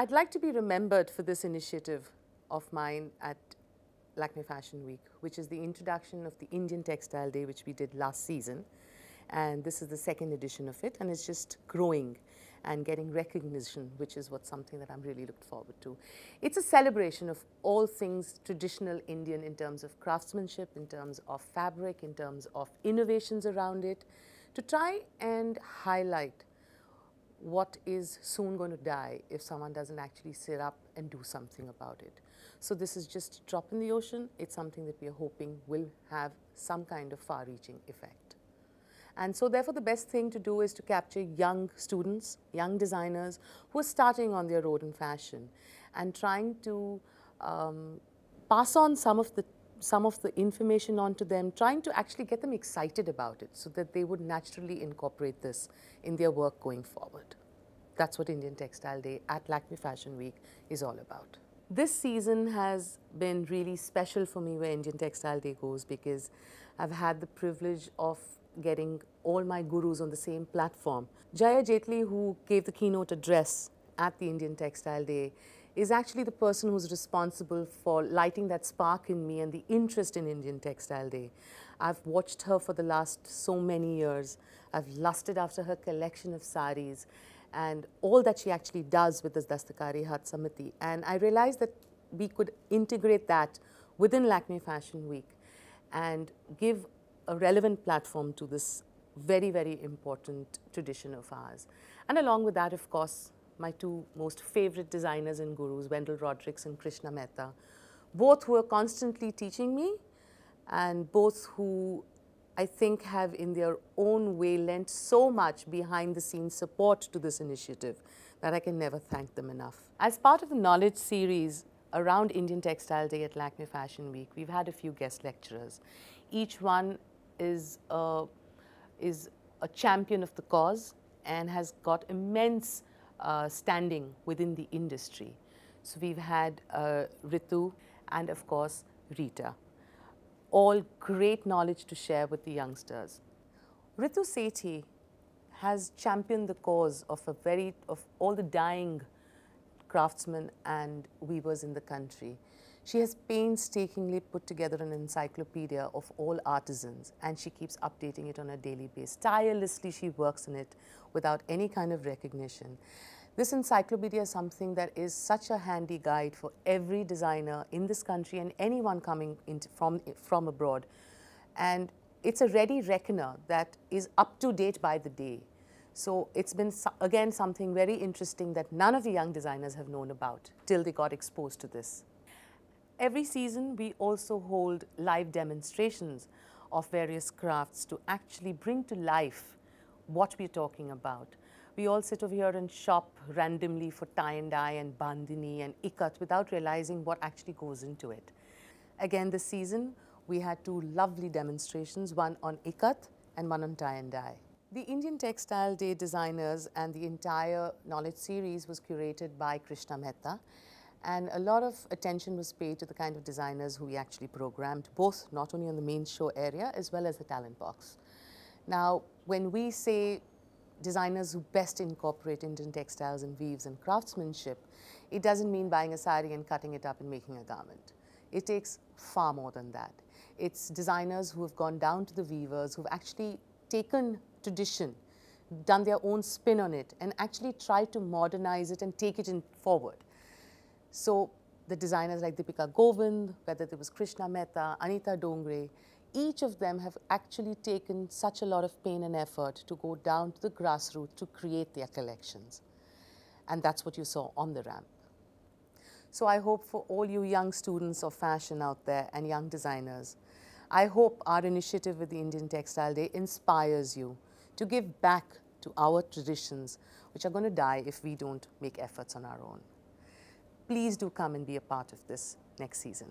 I'd like to be remembered for this initiative of mine at Lakme Fashion Week, which is the introduction of the Indian Textile Day, which we did last season. And this is the second edition of it, and it's just growing and getting recognition, which is something that I'm really looked forward to. It's a celebration of all things traditional Indian in terms of craftsmanship, in terms of fabric, in terms of innovations around it, to try and highlight what is soon going to die if someone doesn't actually sit up and do something about it. So this is just a drop in the ocean. It's something that we are hoping will have some kind of far-reaching effect. And so therefore the best thing to do is to capture young students, young designers who are starting on their road in fashion and trying to pass on some of the information onto them, trying to actually get them excited about it so that they would naturally incorporate this in their work going forward. That's what Indian Textile Day at Lakme Fashion Week is all about. This season has been really special for me where Indian Textile Day goes, because I've had the privilege of getting all my gurus on the same platform. Jaya Jetli, who gave the keynote address at the Indian Textile Day, is actually the person who's responsible for lighting that spark in me and the interest in Indian Textile Day. I've watched her for the last so many years. I've lusted after her collection of saris and all that she actually does with this Dastakari Hath Samiti. And I realized that we could integrate that within Lakme Fashion Week and give a relevant platform to this very, very important tradition of ours. And along with that, of course, my two most favorite designers and gurus, Wendell, Rodricks and Krishna, Mehta, both who are constantly teaching me and both who I think have in their own way lent so much behind the scenes support to this initiative that I can never thank them enough. As part of the knowledge series around Indian Textile Day at Lakme Fashion Week, we've had a few guest lecturers. Each one is a champion of the cause and has got immense standing within the industry. So we've had Ritu and of course Rita. All great knowledge to share with the youngsters. Ritu Sethi has championed the cause of all the dying craftsmen and weavers in the country. She has painstakingly put together an encyclopedia of all artisans, and she keeps updating it on a daily basis. Tirelessly she works in it without any kind of recognition. This encyclopedia is something that is such a handy guide for every designer in this country and anyone coming from abroad. And it's a ready reckoner that is up to date by the day. So it's been, again, something very interesting that none of the young designers have known about till they got exposed to this. Every season, we also hold live demonstrations of various crafts to actually bring to life what we're talking about. We all sit over here and shop randomly for tie and dye and bandhani and ikat without realizing what actually goes into it. Again, this season, we had two lovely demonstrations, one on ikat and one on tie and dye. The Indian Textile Day designers and the entire knowledge series was curated by Krishna, Mehta. And a lot of attention was paid to the kind of designers who we actually programmed, both not only on the main show area as well as the talent box. Now, when we say designers who best incorporate Indian textiles and weaves and craftsmanship, it doesn't mean buying a sari and cutting it up and making a garment. It takes far more than that. It's designers who have gone down to the weavers, who've actually taken tradition, done their own spin on it, and actually tried to modernize it and take it forward. So the designers like Deepika Govind, whether it was Krishna Mehta, Anita Dongre, each of them have actually taken such a lot of pain and effort to go down to the grassroots to create their collections. And that's what you saw on the ramp. So I hope for all you young students of fashion out there and young designers, I hope our initiative with the Indian Textile Day inspires you to give back to our traditions, which are going to die if we don't make efforts on our own. Please do come and be a part of this next season.